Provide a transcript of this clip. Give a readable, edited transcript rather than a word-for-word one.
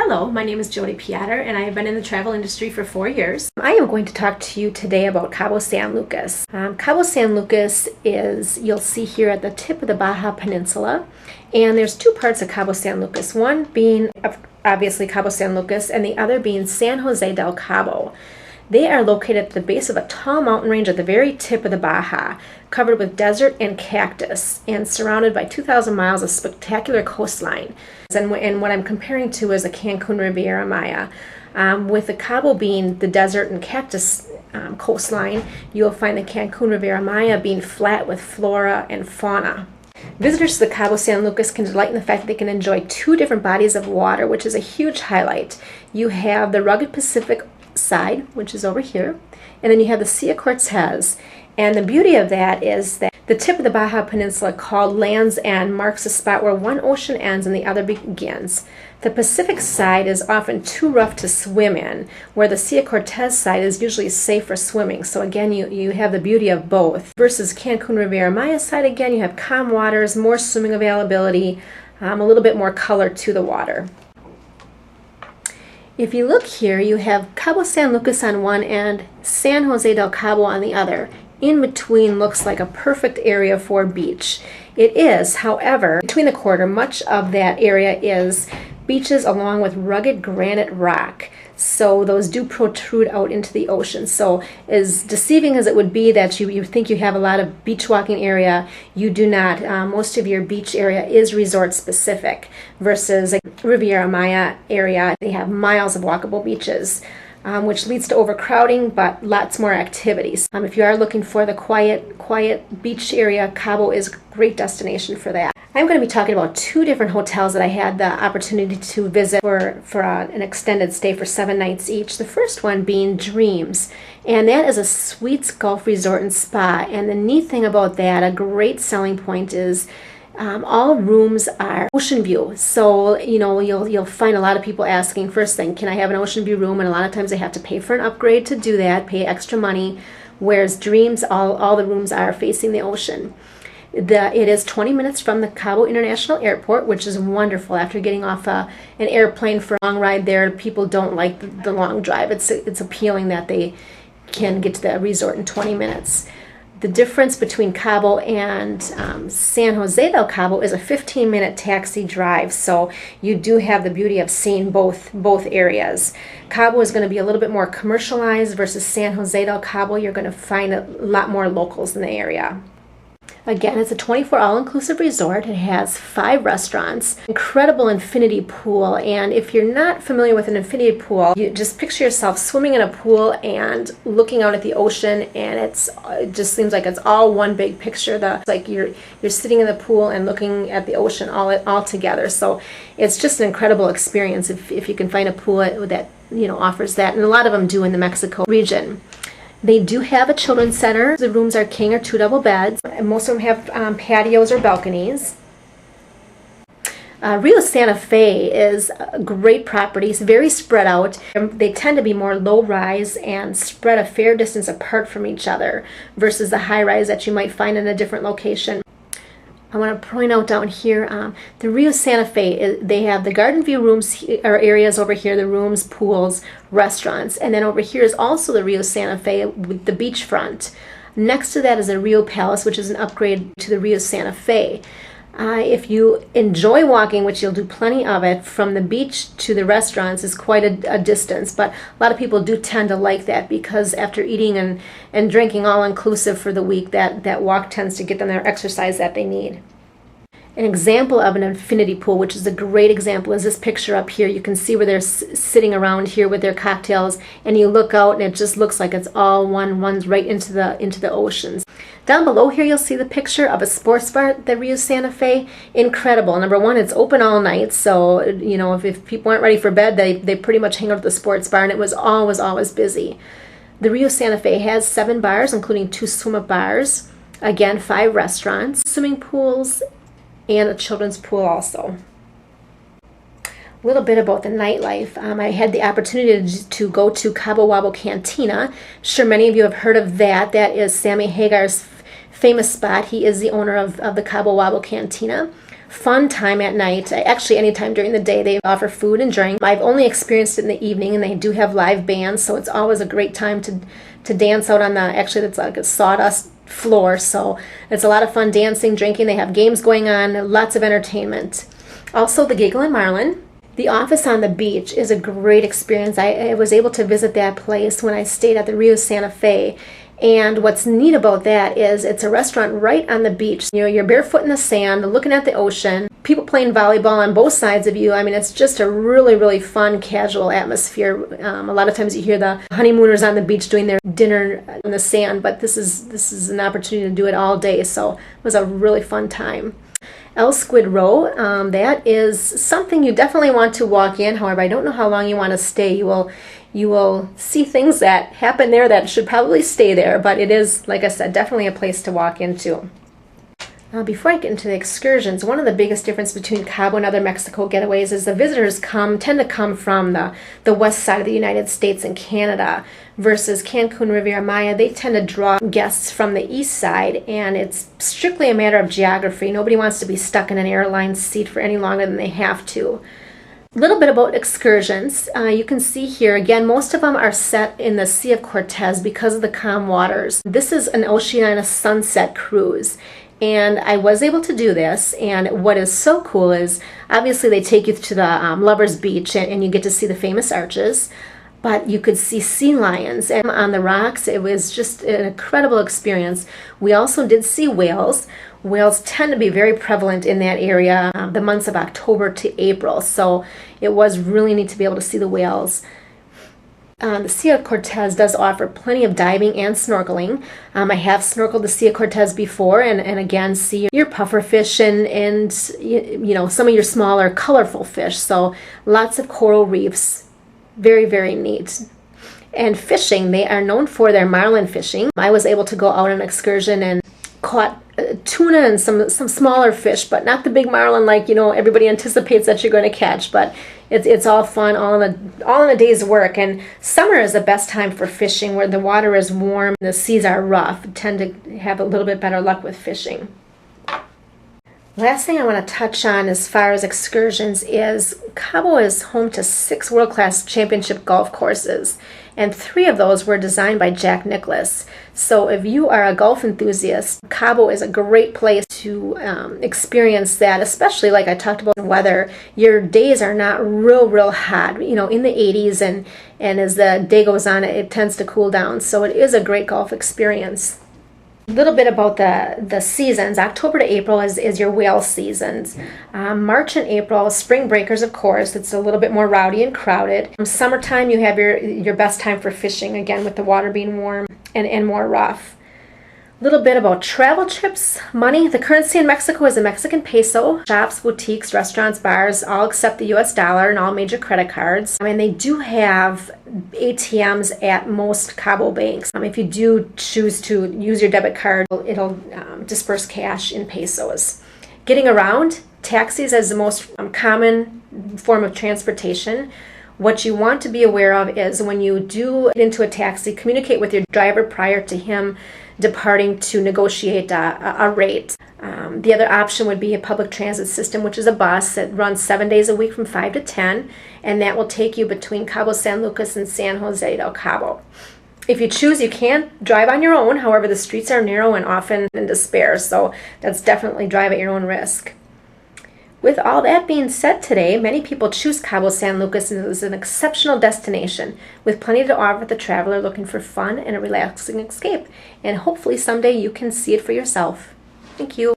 Hello, my name is Jody Piatter and I have been in the travel industry for 4 years. I am going to talk to you today about Cabo San Lucas. Cabo San Lucas is, you'll see here at the tip of the Baja Peninsula, and there's two parts of Cabo San Lucas, one being obviously Cabo San Lucas and the other being San Jose del Cabo. They are located at the base of a tall mountain range at the very tip of the Baja, covered with desert and cactus, and surrounded by 2,000 miles of spectacular coastline. And what I'm comparing to is the Cancun Riviera Maya. With the Cabo being the desert and cactus coastline, you'll find the Cancun Riviera Maya being flat with flora and fauna. Visitors to the Cabo San Lucas can delight in the fact that they can enjoy two different bodies of water, which is a huge highlight. You have the rugged Pacific side, which is over here, and then you have the Sea of Cortez. And the beauty of that is that the tip of the Baja Peninsula, called Land's End, marks a spot where one ocean ends and the other begins. The Pacific side is often too rough to swim in, where the Sea of Cortez side is usually safe for swimming. So again, you have the beauty of both. Versus Cancun Riviera Maya side, again, you have calm waters, more swimming availability, a little bit more color to the water. If you look here, you have Cabo San Lucas on one end, San Jose del Cabo on the other. In between looks like a perfect area for beach. It is, however, between the quarter, much of that area is beaches along with rugged granite rock. So those do protrude out into the ocean. So as deceiving as it would be that you think you have a lot of beach walking area, you do not. Most of your beach area is resort specific versus a Riviera Maya area. They have miles of walkable beaches. Which leads to overcrowding, but lots more activities. If you are looking for the quiet beach area, Cabo is a great destination for that. I'm going to be talking about two different hotels that I had the opportunity to visit for an extended stay for 7 nights each. The first one being Dreams, and that is a Suites Golf Resort and Spa. And the neat thing about that, a great selling point, is all rooms are ocean view. So, you'll find a lot of people asking, first thing, can I have an ocean view room? And a lot of times they have to pay for an upgrade to do that, pay extra money. Whereas Dreams, all the rooms are facing the ocean. It is 20 minutes from the Cabo International Airport, which is wonderful. After getting off an airplane for a long ride there, people don't like the long drive. It's appealing that they can get to the resort in 20 minutes. The difference between Cabo and San Jose del Cabo is a 15-minute taxi drive, so you do have the beauty of seeing both areas. Cabo is going to be a little bit more commercialized versus San Jose del Cabo. You're going to find a lot more locals in the area. Again, it's a 24 all-inclusive resort. It has 5 restaurants, incredible infinity pool, and if you're not familiar with an infinity pool, you just picture yourself swimming in a pool and looking out at the ocean, and it just seems like it's all one big picture. It's like you're sitting in the pool and looking at the ocean all together. So it's just an incredible experience if you can find a pool that offers that, and a lot of them do in the Mexico region. They do have a children's center. The rooms are king or 2 double beds. And most of them have patios or balconies. Rio Santa Fe is a great property. It's very spread out. They tend to be more low-rise and spread a fair distance apart from each other versus the high-rise that you might find in a different location. I want to point out down here, the Rio Santa Fe, they have the garden view rooms or areas over here, the rooms, pools, restaurants, and then over here is also the Rio Santa Fe with the beachfront. Next to that is the Rio Palace, which is an upgrade to the Rio Santa Fe. If you enjoy walking, which you'll do plenty of it, from the beach to the restaurants is quite a distance, but a lot of people do tend to like that because after eating and drinking all-inclusive for the week, that walk tends to get them their exercise that they need. An example of an infinity pool, which is a great example, is this picture up here. You can see where they're sitting around here with their cocktails, and you look out and it just looks like it's all runs right into the oceans. Down below here you'll see the picture of a sports bar at the Rio Santa Fe. Incredible. Number one, it's open all night, so if people aren't ready for bed, they pretty much hang out at the sports bar, and it was always busy. The Rio Santa Fe has 7 bars, including 2 swim-up bars. Again, 5 restaurants, swimming pools, and a children's pool also. A little bit about the nightlife. I had the opportunity to go to Cabo Wabo Cantina. Sure, many of you have heard of that. That is Sammy Hagar's famous spot. He is the owner of the Cabo Wabo Cantina. fun time at night. Actually, anytime during the day, they offer food and drink. I've only experienced it in the evening, and they do have live bands, so it's always a great time to dance out on actually it's like a sawdust floor, so it's a lot of fun dancing, drinking. They have games going on, lots of entertainment. Also, the Giggle and Marlin. The office on the beach is a great experience. I was able to visit that place when I stayed at the Rio Santa Fe. And what's neat about that is it's a restaurant right on the beach. You know, you're barefoot in the sand, looking at the ocean, people playing volleyball on both sides of you. I mean, it's just a really, really fun, casual atmosphere. A lot of times you hear the honeymooners on the beach doing their dinner in the sand, but this is an opportunity to do it all day. So it was a really fun time. El Squid Row, that is something you definitely want to walk in. However, I don't know how long you want to stay. You will see things that happen there that should probably stay there, but it is, like I said, definitely a place to walk into. Before I get into the excursions, one of the biggest differences between Cabo and other Mexico getaways is the visitors tend to come from the west side of the United States and Canada, versus Cancun, Riviera Maya. They tend to draw guests from the east side, and it's strictly a matter of geography. Nobody wants to be stuck in an airline seat for any longer than they have to. A little bit about excursions. You can see here, again, most of them are set in the Sea of Cortez because of the calm waters. This is an Oceania sunset cruise, and I was able to do this. And what is so cool is, obviously they take you to the Lover's Beach, and you get to see the famous arches, but you could see sea lions and on the rocks. It was just an incredible experience. We also did see whales. Whales tend to be very prevalent in that area the months of October to April, so it was really neat to be able to see the whales. The Sea of Cortez does offer plenty of diving and snorkeling. I have snorkeled the Sea of Cortez before, and again, see your pufferfish and you know, some of your smaller colorful fish. So lots of coral reefs. Very, very neat. And fishing, they are known for their marlin fishing. I was able to go out on an excursion and caught tuna and some smaller fish, but not the big marlin like, you know, everybody anticipates that you're going to catch. But it's all fun, all in a day's work. And summer is the best time for fishing, where the water is warm, the seas are rough. You tend to have a little bit better luck with fishing. Last thing I want to touch on as far as excursions is Cabo is home to 6 world-class championship golf courses, and 3 of those were designed by Jack Nicklaus. So if you are a golf enthusiast, Cabo is a great place to experience that, especially like I talked about weather. Your days are not real hot, you know, in the 80s, and as the day goes on, it tends to cool down. So it is a great golf experience. A little bit about the seasons. October to April is your whale seasons. March and April, spring breakers, of course. It's a little bit more rowdy and crowded. Summertime, you have your best time for fishing, again, with the water being warm and more rough. A little bit about travel trips, money. The currency in Mexico is the Mexican peso. Shops, boutiques, restaurants, bars all accept the US dollar and all major credit cards. And they do have ATMs at most Cabo banks. If you do choose to use your debit card, it'll disperse cash in pesos. Getting around, taxis is the most common form of transportation. What you want to be aware of is when you do get into a taxi, communicate with your driver prior to him departing to negotiate a rate. The other option would be a public transit system, which is a bus that runs 7 days a week from 5 to 10, and that will take you between Cabo San Lucas and San Jose del Cabo. If you choose, you can drive on your own. However, the streets are narrow and often in despair, so that's definitely drive at your own risk. With all that being said today, many people choose Cabo San Lucas as an exceptional destination with plenty to offer the traveler looking for fun and a relaxing escape. And hopefully someday you can see it for yourself. Thank you.